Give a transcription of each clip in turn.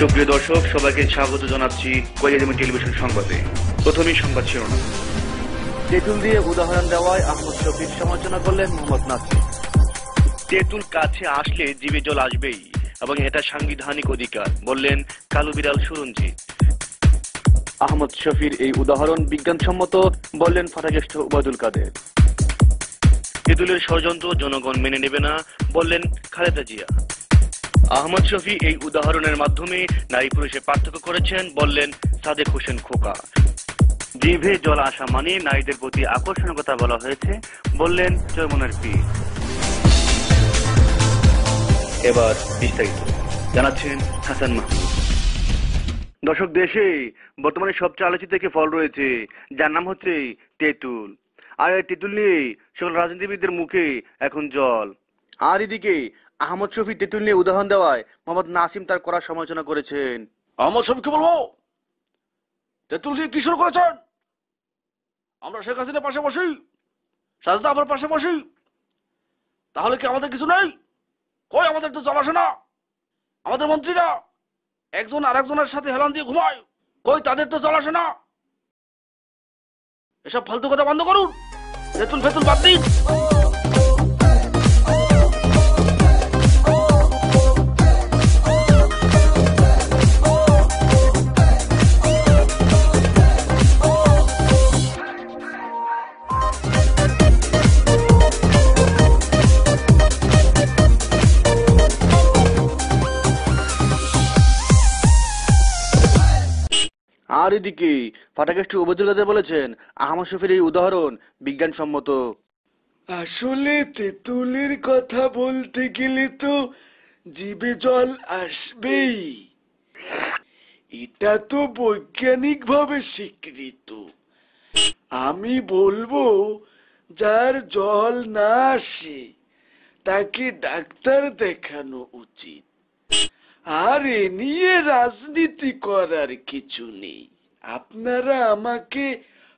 সুপ্রিয় দর্শক, সবাইকে স্বাগত জানাচ্ছি কলিয়াজমি টেলিভিশন সংবাদে। প্রথমেই সংবাদ শিরোনাম। তেঁতুল দিয়ে উদাহরণ দেওয়ায় আহমদ শফির সমালোচনা করলেন মোহাম্মদ নাসিম। তেঁতুল কাছে আসলে জিভে জল আসবেই এবং এটা সাংবিধানিক অধিকার, বললেন কালো বিড়াল সুরঞ্জিত। আহমদ শফির এই উদাহরণ বিজ্ঞানসম্মত, বললেন ফাটাকেষ্ট ওবায়দুল কাদের। তেঁতুলের ষড়যন্ত্র জনগণ মেনে নেবে না, বললেন খালেদা জিয়া। আহমদ শফি এই উদাহরণের মাধ্যমে নারী পুরুষে পার্থক্য করেছেন, বললেন সাদেক হোসেন খোকা। জিভে জল আসা মানে নারীদের প্রতি আকর্ষণের কথা বলা হয়েছে, বললেন চরমনের পীর। এবার বিস্তারিত জানাচ্ছেন হাসান মাহমুদ। দর্শক, দেশে বর্তমানে সবচেয়ে আলোচিত একটি ফল রয়েছে, যার নাম হচ্ছে তেঁতুল। আর এই তেঁতুল নিয়ে সকল রাজনীতিবিদদের মুখে এখন জল। আর এদিকে আহমদ শফি তেঁতুল নিয়ে উদাহরণ দেওয়ায় মোহাম্মদ নাসিম তার কড়া সমালোচনা করেছেন। আহমদ শফিকে বলবো, তেঁতুল দিয়ে কি শুরু করেছেন? আমরা শেখ হাসিনার পাশে বসি, সাজদা আমার পাশে বসি, তাহলে কি আমাদের কিছু নেই? কই আমাদের তো জল আসে না? আমাদের মন্ত্রীরা একজন আর একজনের সাথে হেলান দিয়ে ঘুমায়, কই তাদের তো জল আসে না? এসব ফালতু কথা বন্ধ করুন, তেঁতুল ফেতুল বাদ দিন। আর এদিকে ফাটাকেষ্ট ওবায়দুল কাদের বলেছেন আহমদ শফির এই উদাহরণ বিজ্ঞানসম্মত। আসলে তেঁতুলের কথা বলতে গেলে তো জিভে জল আসবেই, এটা তো বৈজ্ঞানিক ভাবে স্বীকৃত। আমি বলবো, যার জল না আসে তাকে ডাক্তার দেখানো উচিত। আর এ নিয়ে রাজনীতি করার কিছু নেই। আপনারা আমাকে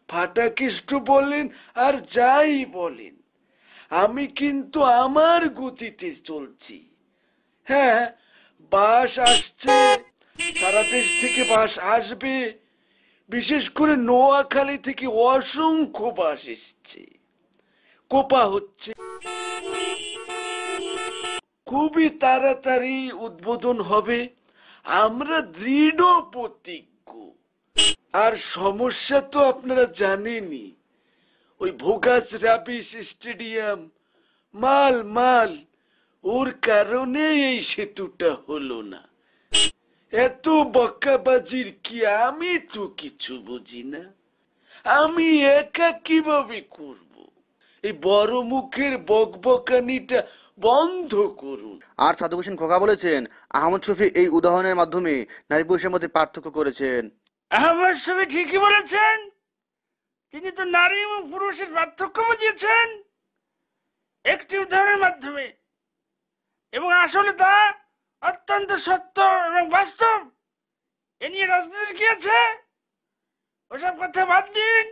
ফাটাকেষ্ট বলেন আর যাই বলেন, আমি কিন্তু আমার গতিতে চলছি। হ্যাঁ, বাস আসছে, সারা দেশ থেকে বাস আসবে, বিশেষ করে নোয়াখালী থেকে অসংখ্য বাস এসছে, কোপা হচ্ছে। খুবই তাড়াতাড়ি উদ্বোধন হবে, আমরা দৃঢ় প্রতিজ্ঞ। আর সমস্যা তো আপনারা জানেনই, ওই ভোগাস রাবিশ স্টেডিয়াম, মাল মাল, ওর কারণে এই সেতুটা হলো না। এত বকাবাজির কি আমি তো কিছু বুঝি না, আমি একা কিভাবে করব? এই বড় মুখের বকবকানিটা বন্ধ করুন। আর সাদেক হোসেন খোকা বলেছেন আহমদ শফি এই উদাহরণের মাধ্যমে নারী পুরুষের মধ্যে পার্থক্য করেছেন। আহমদ শফি ঠিকই বলেছেন, তিনি তো নারী এবং পুরুষের পার্থক্য বুঝিয়েছেন একটি উদাহরণের মাধ্যমে, এবং আসলে তা অত্যন্ত সত্য এবং বাস্তব। এ নিয়ে রাজনীতির কি আছে? ওসব কথা বাদ দিন।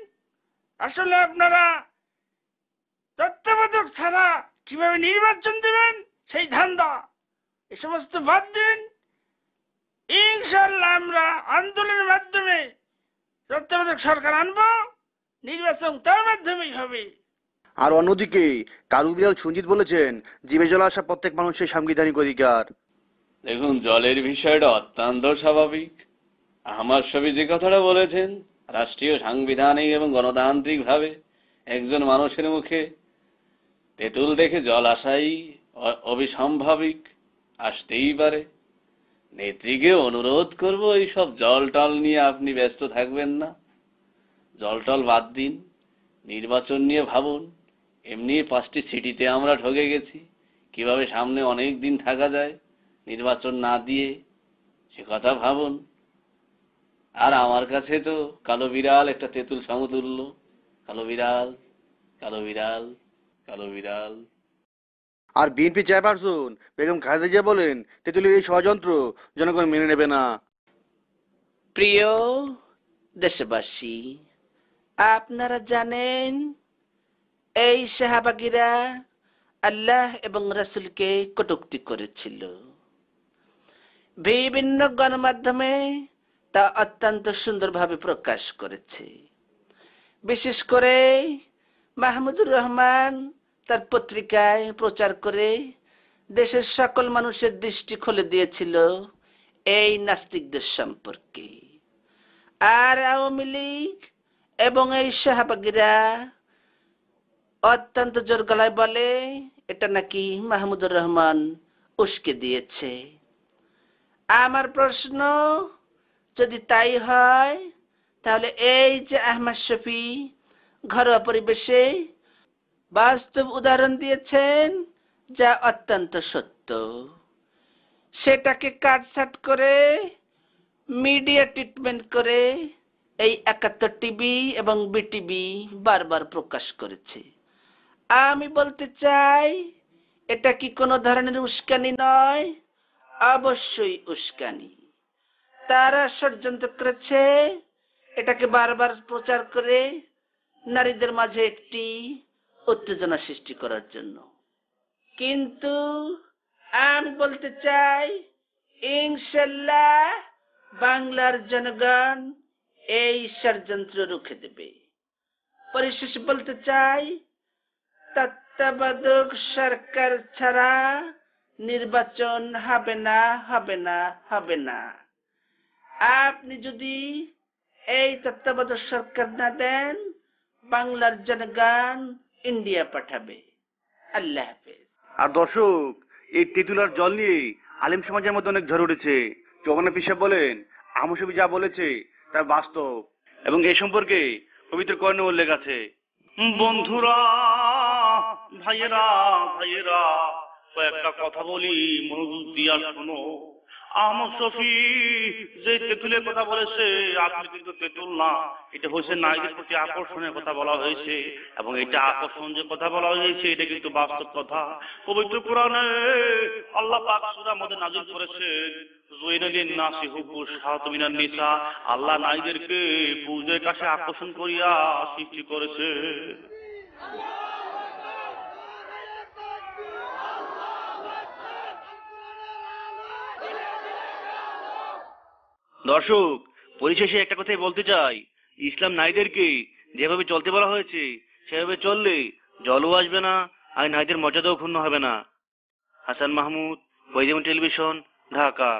আসলে আপনারা তত্ত্বাবধায়ক ছাড়া কিভাবে নির্বাচন দেবেন সেই ধান্দা, এ সমস্ত বাদ দিন। ইনশাআল্লাহ আমরা আন্দোলনের মাধ্যমে তত্ত্বাবধায়ক সরকার আনবো, নির্বাচন তার মাধ্যমেই হবে। আর অন্যদিকে কালো বিড়াল সুরঞ্জিত বলেছেন জিভে জল আসা প্রত্যেক মানুষের সাংবিধানিক অধিকার। দেখুন, জলের বিষয়টা অত্যন্ত স্বাভাবিক। আহমদ শফি যে কথাটা বলেছেন, রাষ্ট্রীয় সাংবিধানিক এবং গণতান্ত্রিক ভাবে একজন মানুষের মুখে তেঁতুল দেখে জল আসাই অবিসম্ভাবিক, আসতেই পারে। নেত্রীকে অনুরোধ করব, এইসব জল টল নিয়ে আপনি ব্যস্ত থাকবেন না, জল টল বাদ দিন, নির্বাচন নিয়ে ভাবুন। এমনি 5টি সিটিতে আমরা ঠকে গেছি, কিভাবে সামনে অনেক দিন থাকা যায় নির্বাচন না দিয়ে, সে কথা ভাবুন। আর আমার কাছে তো কালো বিড়াল একটা তেঁতুল সমতুল্য। কালো বিড়াল, কালো বিড়াল, কালো বিড়াল। আর বিএনপি চেয়ারপারসন বেগম খালেদা জিয়া বলেন তেঁতুলের এই ষড়যন্ত্র জনগণ মেনে নেবে না। প্রিয় দেশবাসী, আপনারা জানেন এই সাহাবাগীরা আল্লাহ এবং রাসূলকে কটূক্তি করেছিল, বিভিন্ন গণমাধ্যমে তা অত্যন্ত সুন্দরভাবে প্রকাশ করেছে। বিশেষ করে মাহমুদুর রহমান তার পত্রিকায় প্রচার করে দেশের সকল মানুষের দৃষ্টি খুলে দিয়েছিল এই নাস্তিকদের সম্পর্কে। আর আওয়ামী লীগ এবং এই শাহবাগীরা অত্যন্ত জোর গলায় বলে এটা নাকি মাহমুদুর রহমান উস্কে দিয়েছে। আমার প্রশ্ন, যদি তাই হয় তাহলে এই যে আহমদ শফী ঘরোয়া পরিবেশে বাস্তব উদাহরণ দিয়েছেন যা অত্যন্ত সত্য, সেটাকে কাটছাট করে মিডিয়া ট্রিটমেন্ট করে এই ৭১ টিভি এবং বিটিভি বারবার প্রকাশ করেছে। আমি বলতে চাই এটা কি কোনো ধরনের উস্কানি নয়? অবশ্যই উস্কানি। তারা ষড়যন্ত্র করেছে এটাকে বারবার প্রচার করে নারীদের মাঝে একটি উত্তেজনা সৃষ্টি করার জন্য। কিন্তু আমি বলতে চাই ইনশাল্লাহ বাংলার জনগণ এই ষড়যন্ত্র রুখে দেবে। পরিশেষে বলতে চাই, তত্ত্বাবধায়ক সরকার ছাড়া নির্বাচন হবে না, হবে না, হবে না। আপনি যদি এই তত্ত্বাবধায়ক সরকার না দেন, বাংলার জনগণ ইন্ডিয়া পাঠাবে। আল্লাহ হাফেজ। আর দর্শক, এই তেঁতুল আর জল নিয়ে আলেম সমাজের মধ্যে অনেক ঝড় উঠেছে। চৌগানা পিসাব বলেন আহমদ শফী যা বলেছে তা বাস্তব, এবং এই সম্পর্কে পবিত্র কোরআনে উল্লেখ আছে। বন্ধুরা, ভাইয়েরা ভাইয়েরা, কয়েকটা কথা বলি, মনোযোগ দিয়া শোনো। আহমদ শফী যে তেঁতুলের কথা বলেছে আসলে কিন্তু তেঁতুল না, এটা হচ্ছে নারীদের প্রতি আকর্ষণের কথা বলা হয়েছে, এবং এটা আকর্ষণ যে কথা বলা হয়েছে এটা কিন্তু বাস্তব কথা। পবিত্র কোরআনে আল্লাহ পাক সূরার মধ্যে নাযিল করেছেন, যুয়িনা লিন-নাসি হুব্বুশ শাহাওয়াতি মিনান নিসা, আল্লাহ নারীদেরকে পুরুষদের কাছে আকর্ষণ করিয়া সৃষ্টি করেছে। দর্শক, পরিশেষে একটা কথাই বলতে চাই, ইসলাম নারীদেরকে যেভাবে চলতে বলা হয়েছে সেভাবে চললে জলও আসবে না, আর নারীদের মর্যাদাও ক্ষুণ্ণ হবে না। হাসান মাহমুদ, ওয়াইজেমন টেলিভিশন, ঢাকা।